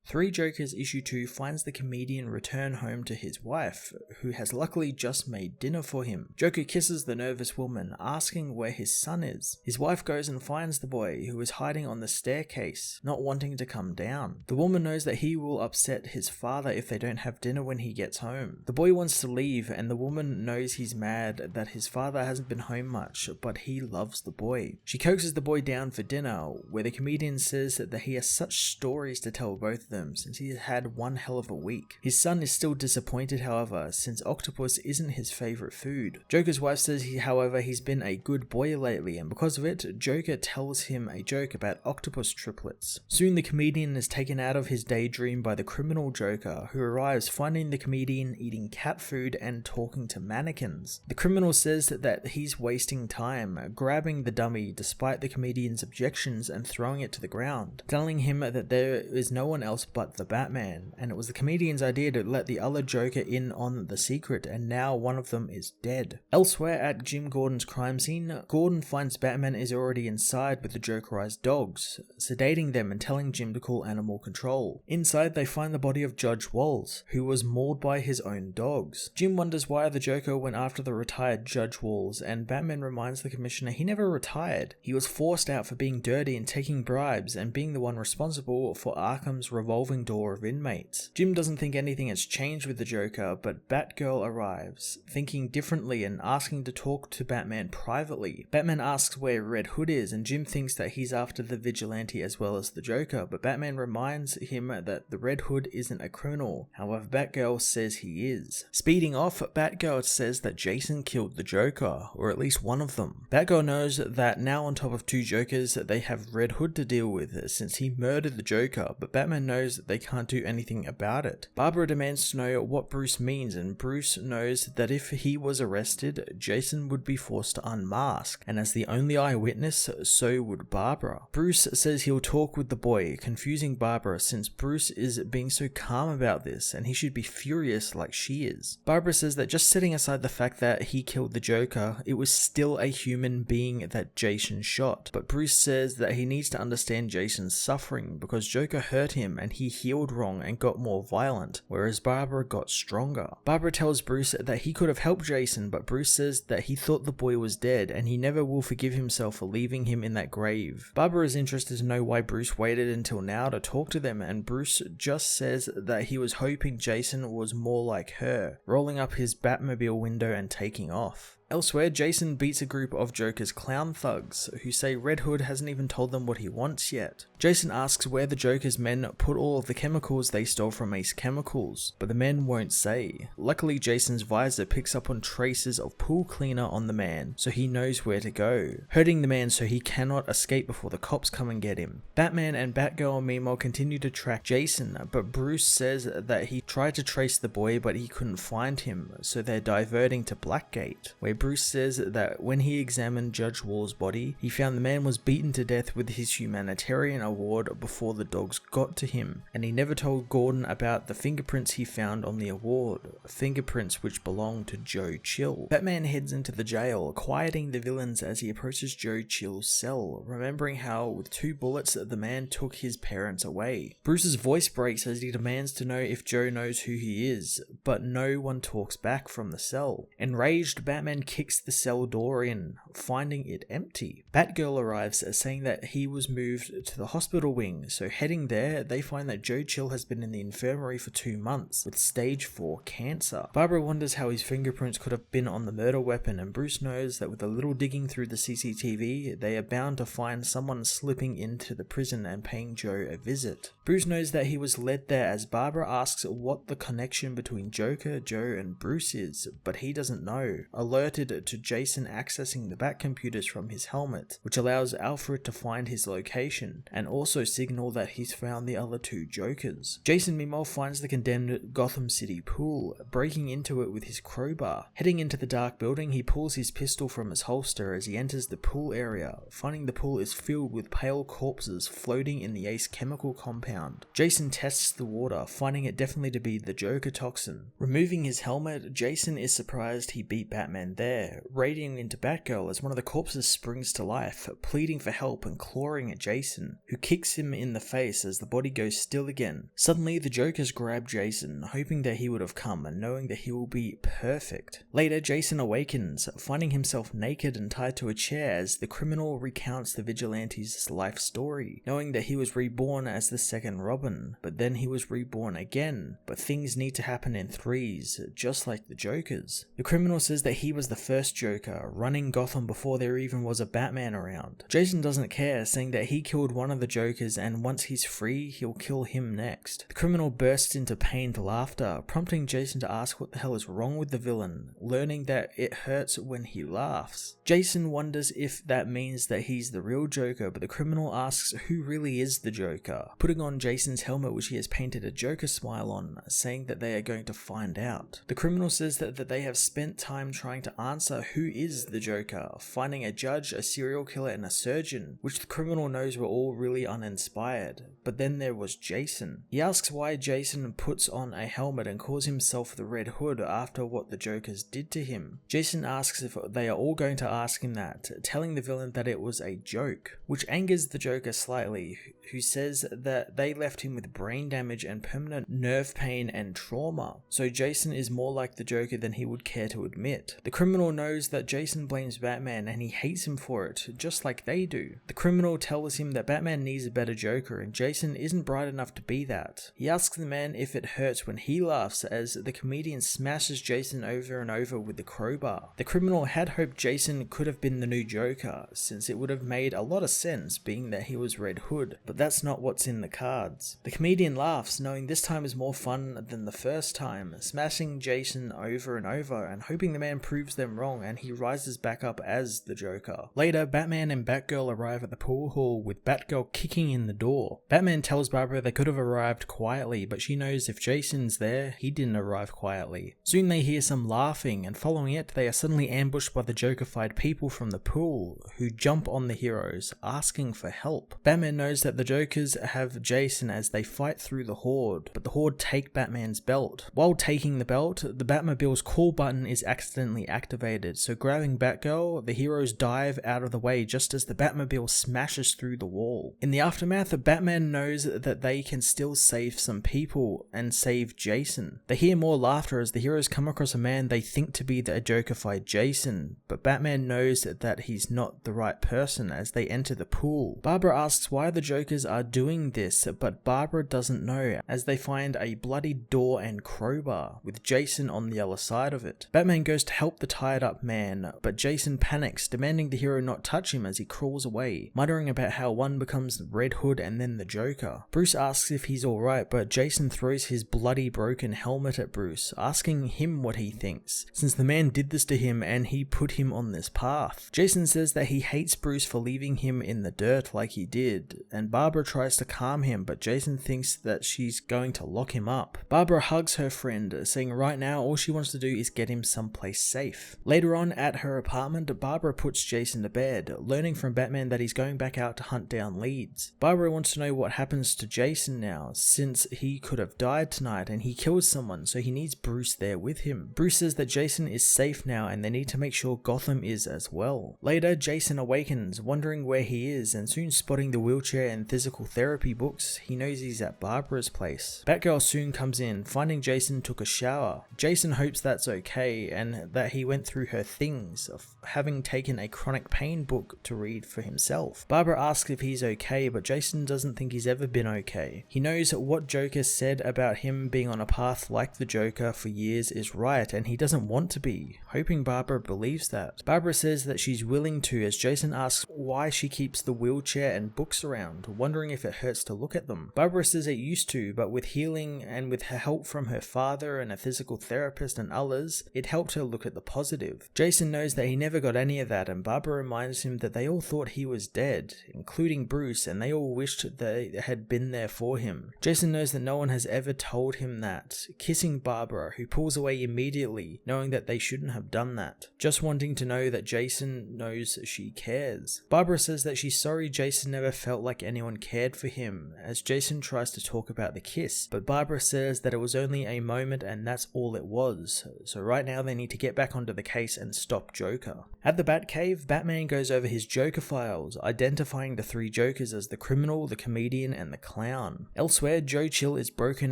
Three Jokers issue 2 finds the comedian return home to his wife, who has luckily just made dinner for him. Joker kisses the nervous woman, asking where his son is. His wife goes and finds the boy, who is hiding on the staircase, not wanting to come down. The woman knows that he will upset his father if they don't have dinner when he gets home. The boy wants to leave, and the woman knows he's mad that his father hasn't been home much, but he loves the boy. She coaxes the boy down for dinner, where the comedian says that he has such stories to tell both of them since he has had one hell of a week. His son is still disappointed, however, since octopus isn't his favourite food. Joker's wife says he's been a good boy lately, and because of it, Joker tells him a joke about octopus triplets. Soon the comedian is taken out of his daydream by the criminal Joker, who arrives finding the comedian eating cat food and talking to mannequins. The criminal says that he's wasting time, grabbing the dummy despite the comedian's objections and throwing it to the ground, telling him that there is no one else but the Batman, and it was the comedian's idea to let the other Joker in on the secret, and now one of them is dead. Elsewhere at Jim Gordon's crime scene, Gordon finds Batman is already inside with the Jokerized dogs, sedating them and telling Jim to call animal control. Inside they find the body of Judge Walls, who was mauled by his own dogs. Jim wonders why the Joker went after the retired Judge Walls, and Batman reminds the commissioner he never retired. He was forced out for being dirty and taking bribes and being the one responsible for Arkham's revolving door of inmates. Jim doesn't think anything has changed with the Joker, but Batgirl arrives, thinking differently and asking to talk to Batman privately. Batman asks where Red Hood is, and Jim thinks that he's after the vigilante as well as the Joker, but Batman reminds him that the Red Hood isn't a criminal. However, Batgirl says he is. Speeding off, Batgirl says that Jason killed the Joker, or at least one of them. Batgirl knows that now on top of two Jokers, they have Red Hood to deal with since he murdered the Joker, but Batman knows that they can't do anything about it. Barbara demands to know what Bruce means, and Bruce knows that if he was arrested, Jason would be forced to unmask, and as the only eyewitness, so would Barbara. Bruce says he'll talk with the boy, confusing Barbara since Bruce is being so calm about this, and he should be furious like she is. Barbara says that just setting aside the fact that he killed the Joker, it was still a human being that Jason shot, but Bruce says that he needs to understand Jason's suffering because Joker hurt him and he healed wrong and got more violent, whereas Barbara got stronger. Barbara tells Bruce that he could have helped Jason, but Bruce says that he thought the boy was dead and he never will forgive himself for leaving him in that grave. Barbara is interested to know why Bruce waited until now to talk to them, and Bruce just says that he was hoping Jason was more like her, rolling up his Batmobile window and taking off. Elsewhere, Jason beats a group of Joker's clown thugs, who say Red Hood hasn't even told them what he wants yet. Jason asks where the Joker's men put all of the chemicals they stole from Ace Chemicals, but the men won't say. Luckily, Jason's visor picks up on traces of pool cleaner on the man, so he knows where to go, hurting the man so he cannot escape before the cops come and get him. Batman and Batgirl meanwhile continue to track Jason, but Bruce says that he tried to trace the boy but he couldn't find him, so they're diverting to Blackgate, where Bruce says that when he examined Judge Wall's body, he found the man was beaten to death with his humanitarian award before the dogs got to him, and he never told Gordon about the fingerprints he found on the award, fingerprints which belonged to Joe Chill. Batman heads into the jail, quieting the villains as he approaches Joe Chill's cell, remembering how with 2 bullets the man took his parents away. Bruce's voice breaks as he demands to know if Joe knows who he is, but no one talks back from the cell. Enraged, Batman kicks the cell door in, finding it empty. Batgirl arrives, saying that he was moved to the hospital wing, so heading there, they find that Joe Chill has been in the infirmary for 2 months, with stage 4 cancer. Barbara wonders how his fingerprints could have been on the murder weapon, and Bruce knows that with a little digging through the CCTV, they are bound to find someone slipping into the prison and paying Joe a visit. Bruce knows that he was led there as Barbara asks what the connection between Joker, Joe, and Bruce is, but he doesn't know, alerted to Jason accessing the Bat computers from his helmet, which allows Alfred to find his location, and also signal that he's found the other 2 Jokers. Jason meanwhile finds the condemned Gotham City pool, breaking into it with his crowbar. Heading into the dark building, he pulls his pistol from his holster as he enters the pool area, finding the pool is filled with pale corpses floating in the Ace chemical compound. Jason tests the water, finding it definitely to be the Joker toxin. Removing his helmet, Jason is surprised he beat Batman there, there, radiating into Batgirl as one of the corpses springs to life, pleading for help and clawing at Jason, who kicks him in the face as the body goes still again. Suddenly, the Jokers grab Jason, hoping that he would have come and knowing that he will be perfect. Later, Jason awakens, finding himself naked and tied to a chair as the criminal recounts the vigilante's life story, knowing that he was reborn as the second Robin, but then he was reborn again, but things need to happen in threes, just like the Jokers. The criminal says that he was the first Joker, running Gotham before there even was a Batman around. Jason doesn't care, saying that he killed one of the Jokers and once he's free, he'll kill him next. The criminal bursts into pained laughter, prompting Jason to ask what the hell is wrong with the villain, learning that it hurts when he laughs. Jason wonders if that means that he's the real Joker, but the criminal asks who really is the Joker, putting on Jason's helmet which he has painted a Joker smile on, saying that they are going to find out. The criminal says that they have spent time trying to answer who is the Joker, finding a judge, a serial killer and a surgeon, which the criminal knows were all really uninspired. But then there was Jason. He asks why Jason puts on a helmet and calls himself the Red Hood after what the Jokers did to him. Jason asks if they are all going to ask him that, telling the villain that it was a joke, which angers the Joker slightly, who says that they left him with brain damage and permanent nerve pain and trauma, so Jason is more like the Joker than he would care to admit. The criminal knows that Jason blames Batman and he hates him for it, just like they do. The criminal tells him that Batman needs a better Joker and Jason isn't bright enough to be that. He asks the man if it hurts when he laughs as the comedian smashes Jason over and over with the crowbar. The criminal had hoped Jason could have been the new Joker, since it would have made a lot of sense being that he was Red Hood, but that's not what's in the cards. The comedian laughs, knowing this time is more fun than the first time, smashing Jason over and over and hoping the man proves them wrong and he rises back up as the Joker. Later, Batman and Batgirl arrive at the pool hall with Batgirl kicking in the door. Batman tells Barbara they could have arrived quietly, but she knows if Jason's there, he didn't arrive quietly. Soon they hear some laughing, and following it, they are suddenly ambushed by the Joker-fied people from the pool, who jump on the heroes, asking for help. Batman knows that the Jokers have Jason as they fight through the Horde, but the Horde take Batman's belt. While taking the belt, the Batmobile's call button is accidentally activated, so grabbing Batgirl, the heroes dive out of the way just as the Batmobile smashes through the wall. In the aftermath, Batman knows that they can still save some people and save Jason. They hear more laughter as the heroes come across a man they think to be the Joker-fied Jason, but Batman knows that he's not the right person as they enter the pool. Barbara asks why the Jokers are doing this, but Barbara doesn't know as they find a bloody door and crowbar with Jason on the other side of it. Batman goes to help the tied up man, but Jason panics, demanding the hero not touch him as he crawls away, muttering about how one becomes Red Hood and then the Joker. Bruce asks if he's alright, but Jason throws his bloody broken helmet at Bruce, asking him what he thinks, since the man did this to him and he put him on this path. Jason says that he hates Bruce for leaving him in the dirt like he did, and Barbara tries to calm him, but Jason thinks that she's going to lock him up. Barbara hugs her friend, saying right now all she wants to do is get him someplace safe. Later on at her apartment, Barbara puts Jason to bed, learning from Batman that he's going back out to hunt down leads. Barbara wants to know what happens to Jason now, since he could have died tonight and he killed someone, so he needs Bruce there with him. Bruce says that Jason is safe now and they need to make sure Gotham is as well. Later, Jason awakens, wondering where he is, and soon spotting the wheelchair and physical therapy books, he knows he's at Barbara's place. Batgirl soon comes in, finding Jason took a shower. Jason hopes that's okay and that he went through her things of having taken a chronic pain book to read for himself. Barbara asks if he's okay, but Jason doesn't think he's ever been okay. He knows what Joker said about him being on a path like the Joker for years is right, and he doesn't want to be, hoping Barbara believes that. Barbara says that she's willing to, as Jason asks why she keeps the wheelchair and books around, wondering if it hurts to look at them. Barbara says it used to, but with healing and with her help from her father and a physical therapist and others, it helped her look at the positive. Jason knows that he never got any of that, and Barbara reminds him that they all thought he was dead, including Bruce, and they all wished they had been there for him. Jason knows that no one has ever told him that, kissing Barbara, who pulls away immediately, knowing that they shouldn't have done that, just wanting to know that Jason knows she cares. Barbara says that she's sorry Jason never felt like anyone cared for him, as Jason tries to talk about the kiss, but Barbara says that it was only a moment and that's all it was, so right now they need to get back onto the case and stop Joker. At the Batcave, Batman goes over his Joker files, identifying the 3 Jokers as the criminal, the comedian, and the clown. Elsewhere, Joe Chill is broken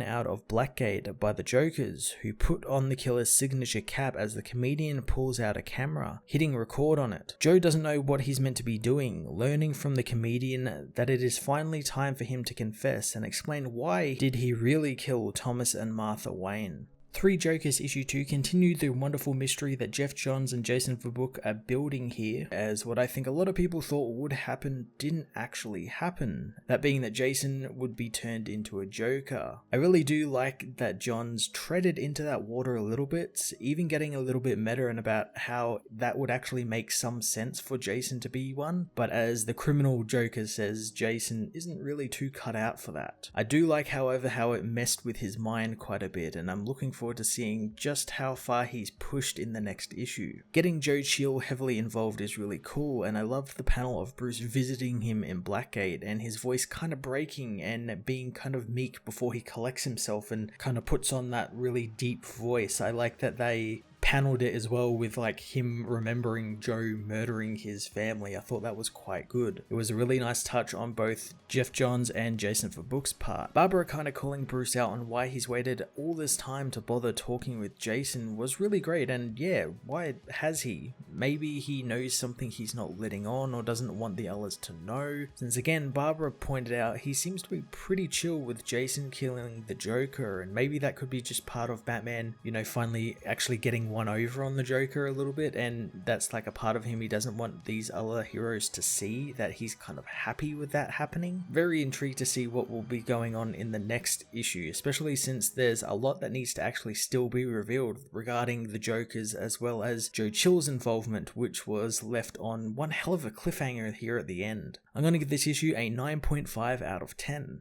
out of Blackgate by the Jokers, who put on the killer's signature cap as the comedian pulls out a camera, hitting record on it. Joe doesn't know what he's meant to be doing, learning from the comedian that it is finally time for him to confess and explain why did he really kill Thomas and Martha Wayne. 3 Jokers issue 2 continue the wonderful mystery that Geoff Johns and Jason Todd are building here, as what I think a lot of people thought would happen didn't actually happen, that being that Jason would be turned into a Joker. I really do like that Johns treaded into that water a little bit, even getting a little bit meta and about how that would actually make some sense for Jason to be one, but as the criminal Joker says, Jason isn't really too cut out for that. I do like, however, how it messed with his mind quite a bit, and I'm looking forward to seeing just how far he's pushed in the next issue. Getting Joe Chill heavily involved is really cool, and I loved the panel of Bruce visiting him in Blackgate and his voice kind of breaking and being kind of meek before he collects himself and kind of puts on that really deep voice. I like that they paneled it as well with like him remembering Joe murdering his family. I thought that was quite good. It was a really nice touch on both Geoff Johns and Jason Todd's part. Barbara kind of calling Bruce out on why he's waited all this time to bother talking with Jason was really great, and yeah, why has he? Maybe he knows something he's not letting on or doesn't want the others to know, since again Barbara pointed out he seems to be pretty chill with Jason killing the Joker, and maybe that could be just part of Batman, you know, finally actually getting one over on the Joker a little bit, and that's like a part of him he doesn't want these other heroes to see, that he's kind of happy with that happening. Very intrigued to see what will be going on in the next issue, especially since there's a lot that needs to actually still be revealed regarding the Jokers as well as Joe Chill's involvement, which was left on one hell of a cliffhanger here at the end. I'm going to give this issue a 9.5 out of 10.